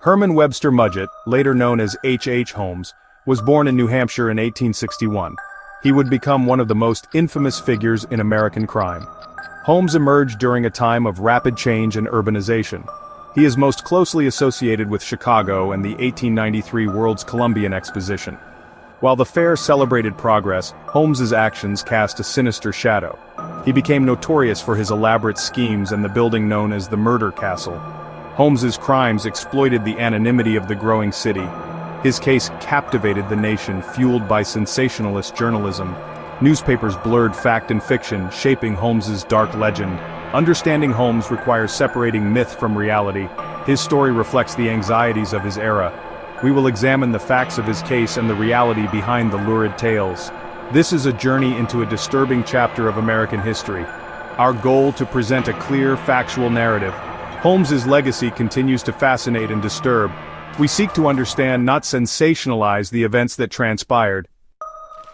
Herman Webster Mudgett, later known as H. Holmes, was born in New Hampshire in 1861. He would become one of the most infamous figures in American crime. Holmes emerged during a time of rapid change and urbanization. He is most closely associated with Chicago and the 1893 World's Columbian Exposition. While the fair celebrated progress, Holmes's actions cast a sinister shadow. He became notorious for his elaborate schemes and the building known as the Murder Castle. Holmes's crimes exploited the anonymity of the growing city. His case captivated the nation, fueled by sensationalist journalism. Newspapers blurred fact and fiction, shaping Holmes's dark legend. Understanding Holmes requires separating myth from reality. His story reflects the anxieties of his era. We will examine the facts of his case and the reality behind the lurid tales. This is a journey into a disturbing chapter of American history. Our goal to present a clear, factual narrative. Holmes's legacy continues to fascinate and disturb. We seek to understand, not sensationalize, the events that transpired.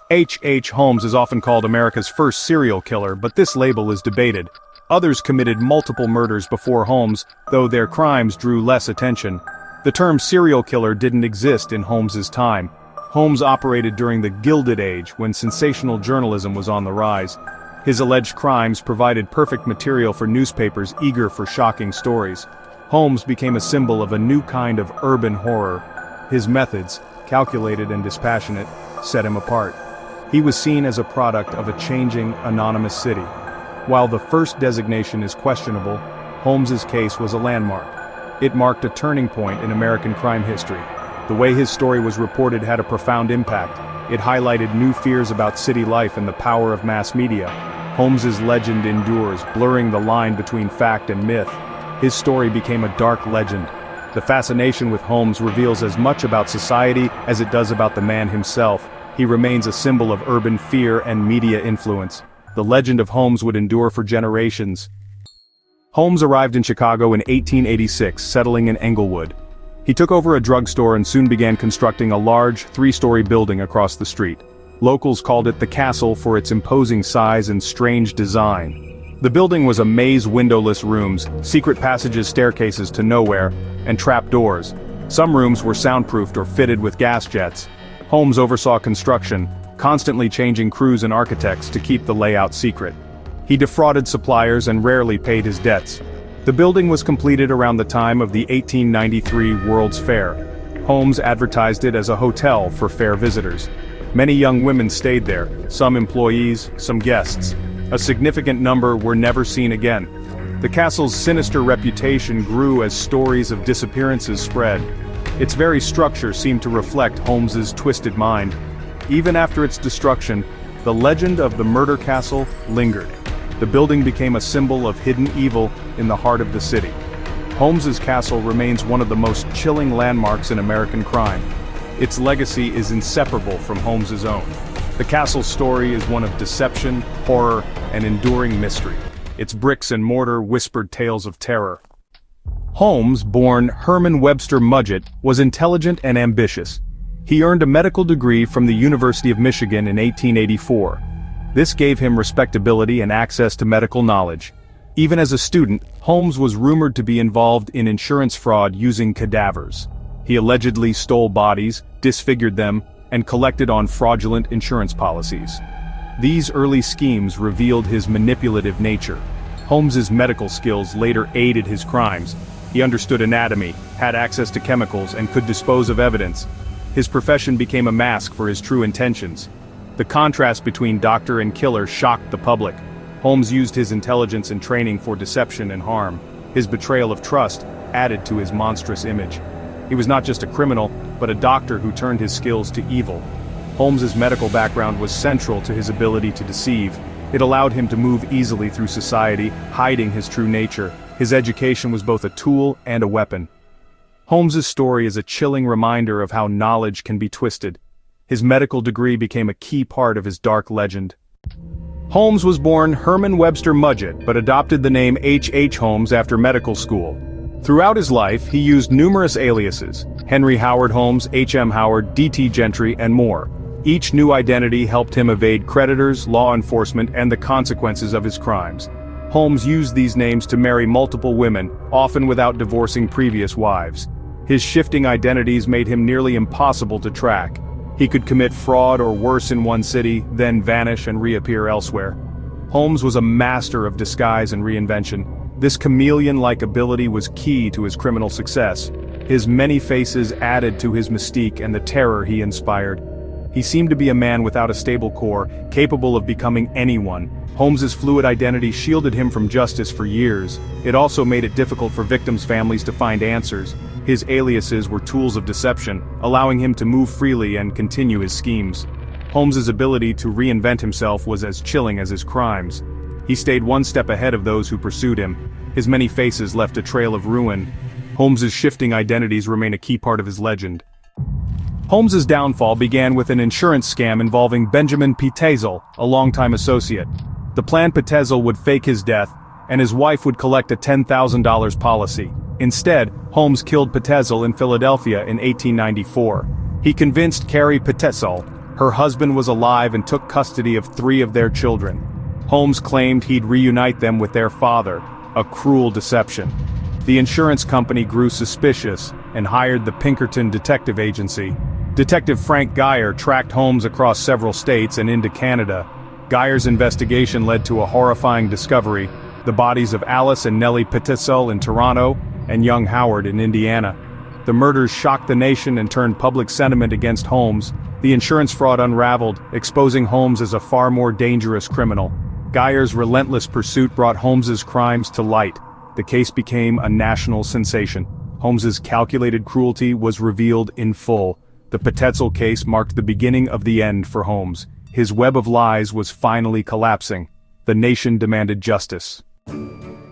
H. Holmes is often called America's first serial killer, but this label is debated. Others committed multiple murders before Holmes, though their crimes drew less attention. The term serial killer didn't exist in Holmes's time. Holmes operated during the Gilded Age, when sensational journalism was on the rise. His alleged crimes provided perfect material for newspapers eager for shocking stories. Holmes became a symbol of a new kind of urban horror. His methods, calculated and dispassionate, set him apart. He was seen as a product of a changing, anonymous city. While the first designation is questionable, Holmes's case was a landmark. It marked a turning point in American crime history. The way his story was reported had a profound impact. It highlighted new fears about city life and the power of mass media. Holmes's legend endures, blurring the line between fact and myth. His story became a dark legend. The fascination with Holmes reveals as much about society as it does about the man himself. He remains a symbol of urban fear and media influence. The legend of Holmes would endure for generations. Holmes arrived in Chicago in 1886, settling in Englewood. He took over a drugstore and soon began constructing a large, three-story building across the street. Locals called it the Castle for its imposing size and strange design. The building was a maze, windowless rooms, secret passages, staircases to nowhere, and trapdoors. Some rooms were soundproofed or fitted with gas jets. Holmes oversaw construction, constantly changing crews and architects to keep the layout secret. He defrauded suppliers and rarely paid his debts. The building was completed around the time of the 1893 World's Fair. Holmes advertised it as a hotel for fair visitors. Many young women stayed there, some employees, some guests. A significant number were never seen again. The castle's sinister reputation grew as stories of disappearances spread. Its very structure seemed to reflect Holmes's twisted mind. Even after its destruction, the legend of the Murder Castle lingered. The building became a symbol of hidden evil in the heart of the city. Holmes's castle remains one of the most chilling landmarks in American crime. Its legacy is inseparable from Holmes's own. The castle's story is one of deception, horror, and enduring mystery. Its bricks and mortar whispered tales of terror. Holmes, born Herman Webster Mudgett, was intelligent and ambitious. He earned a medical degree from the University of Michigan in 1884. This gave him respectability and access to medical knowledge. Even as a student, Holmes was rumored to be involved in insurance fraud using cadavers. He allegedly stole bodies, disfigured them, and collected on fraudulent insurance policies. These early schemes revealed his manipulative nature. Holmes's medical skills later aided his crimes. He understood anatomy, had access to chemicals, and could dispose of evidence. His profession became a mask for his true intentions. The contrast between doctor and killer shocked the public. Holmes used his intelligence and training for deception and harm. His betrayal of trust added to his monstrous image. He was not just a criminal, but a doctor who turned his skills to evil. Holmes's medical background was central to his ability to deceive. It allowed him to move easily through society, hiding his true nature. His education was both a tool and a weapon. Holmes's story is a chilling reminder of how knowledge can be twisted. His medical degree became a key part of his dark legend. Holmes was born Herman Webster Mudgett, but adopted the name H. Holmes after medical school. Throughout his life, he used numerous aliases: Henry Howard Holmes, H.M. Howard, D.T. Gentry, and more. Each new identity helped him evade creditors, law enforcement, and the consequences of his crimes. Holmes used these names to marry multiple women, often without divorcing previous wives. His shifting identities made him nearly impossible to track. He could commit fraud or worse in one city, then vanish and reappear elsewhere. Holmes was a master of disguise and reinvention. This chameleon-like ability was key to his criminal success. His many faces added to his mystique and the terror he inspired. He seemed to be a man without a stable core, capable of becoming anyone. Holmes's fluid identity shielded him from justice for years. It also made it difficult for victims' families to find answers. His aliases were tools of deception, allowing him to move freely and continue his schemes. Holmes's ability to reinvent himself was as chilling as his crimes. He stayed one step ahead of those who pursued him. His many faces left a trail of ruin. Holmes's shifting identities remain a key part of his legend. Holmes's downfall began with an insurance scam involving Benjamin Pitezel, a longtime associate. The planned Pitezel would fake his death, and his wife would collect a $10,000 policy. Instead, Holmes killed Pitezel in Philadelphia in 1894. He convinced Carrie Pitezel her husband was alive and took custody of 3 of their children. Holmes claimed he'd reunite them with their father, a cruel deception. The insurance company grew suspicious and hired the Pinkerton Detective Agency. Detective Frank Geyer tracked Holmes across several states and into Canada. Geyer's investigation led to a horrifying discovery: the bodies of Alice and Nellie Pitezel in Toronto and young Howard in Indiana. The murders shocked the nation and turned public sentiment against Holmes. The insurance fraud unraveled, exposing Holmes as a far more dangerous criminal. Geyer's relentless pursuit brought Holmes's crimes to light. The case became a national sensation. Holmes's calculated cruelty was revealed in full. The Pitezel case marked the beginning of the end for Holmes. His web of lies was finally collapsing. The nation demanded justice.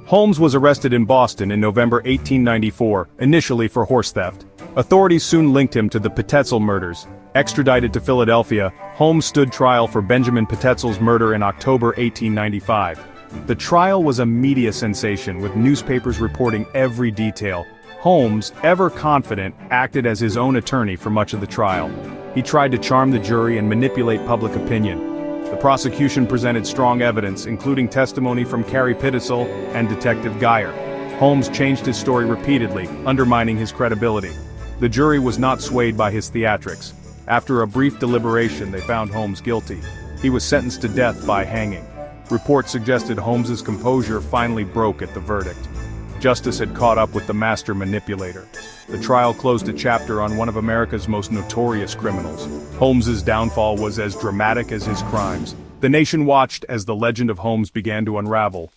Holmes was arrested in Boston in November 1894, initially for horse theft. Authorities soon linked him to the Pitezel murders. Extradited to Philadelphia, Holmes stood trial for Benjamin Pitezel's murder in October 1895. The trial was a media sensation, with newspapers reporting every detail. Holmes, ever confident, acted as his own attorney for much of the trial. He tried to charm the jury and manipulate public opinion. The prosecution presented strong evidence, including testimony from Carrie Pitezel and Detective Geyer. Holmes changed his story repeatedly, undermining his credibility. The jury was not swayed by his theatrics. After a brief deliberation, they found Holmes guilty. He was sentenced to death by hanging. Reports suggested Holmes's composure finally broke at the verdict. Justice had caught up with the master manipulator. The trial closed a chapter on one of America's most notorious criminals. Holmes's downfall was as dramatic as his crimes. The nation watched as the legend of Holmes began to unravel.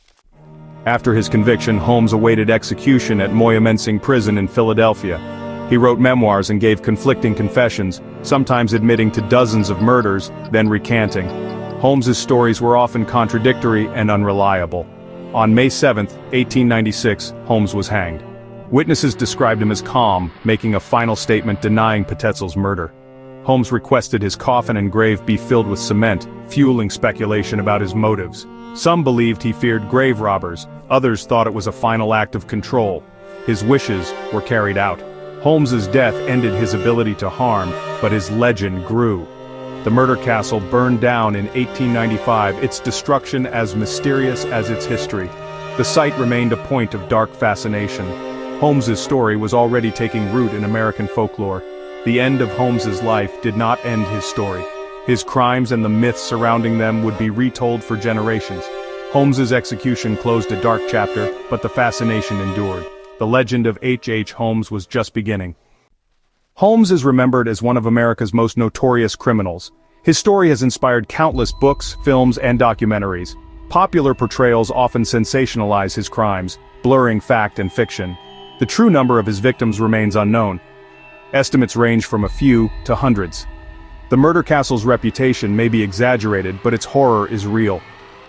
After his conviction, Holmes awaited execution at Moyamensing Prison in Philadelphia. He wrote memoirs and gave conflicting confessions, sometimes admitting to dozens of murders, then recanting. Holmes's stories were often contradictory and unreliable. On May 7, 1896, Holmes was hanged. Witnesses described him as calm, making a final statement denying Pitezel's murder. Holmes requested his coffin and grave be filled with cement, fueling speculation about his motives. Some believed he feared grave robbers, others thought it was a final act of control. His wishes were carried out. Holmes's death ended his ability to harm, but his legend grew. The murder castle burned down in 1895, its destruction as mysterious as its history. The site remained a point of dark fascination. Holmes's story was already taking root in American folklore. The end of Holmes's life did not end his story. His crimes and the myths surrounding them would be retold for generations. Holmes's execution closed a dark chapter, but the fascination endured. The legend of H.H. Holmes was just beginning. Holmes is remembered as one of America's most notorious criminals. His story has inspired countless books, films, and documentaries. Popular portrayals often sensationalize his crimes, blurring fact and fiction. The true number of his victims remains unknown. Estimates range from a few to hundreds. The murder castle's reputation may be exaggerated, but its horror is real.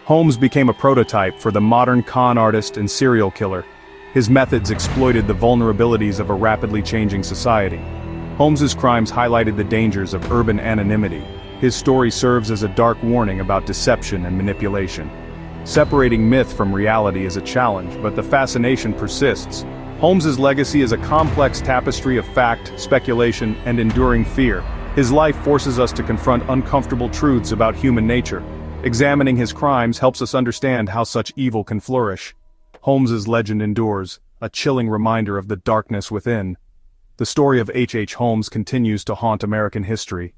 Holmes became a prototype for the modern con artist and serial killer. His methods exploited the vulnerabilities of a rapidly changing society. Holmes's crimes highlighted the dangers of urban anonymity. His story serves as a dark warning about deception and manipulation. Separating myth from reality is a challenge, but the fascination persists. Holmes's legacy is a complex tapestry of fact, speculation, and enduring fear. His life forces us to confront uncomfortable truths about human nature. Examining his crimes helps us understand how such evil can flourish. Holmes's legend endures, a chilling reminder of the darkness within. the story of H. Holmes continues to haunt American history,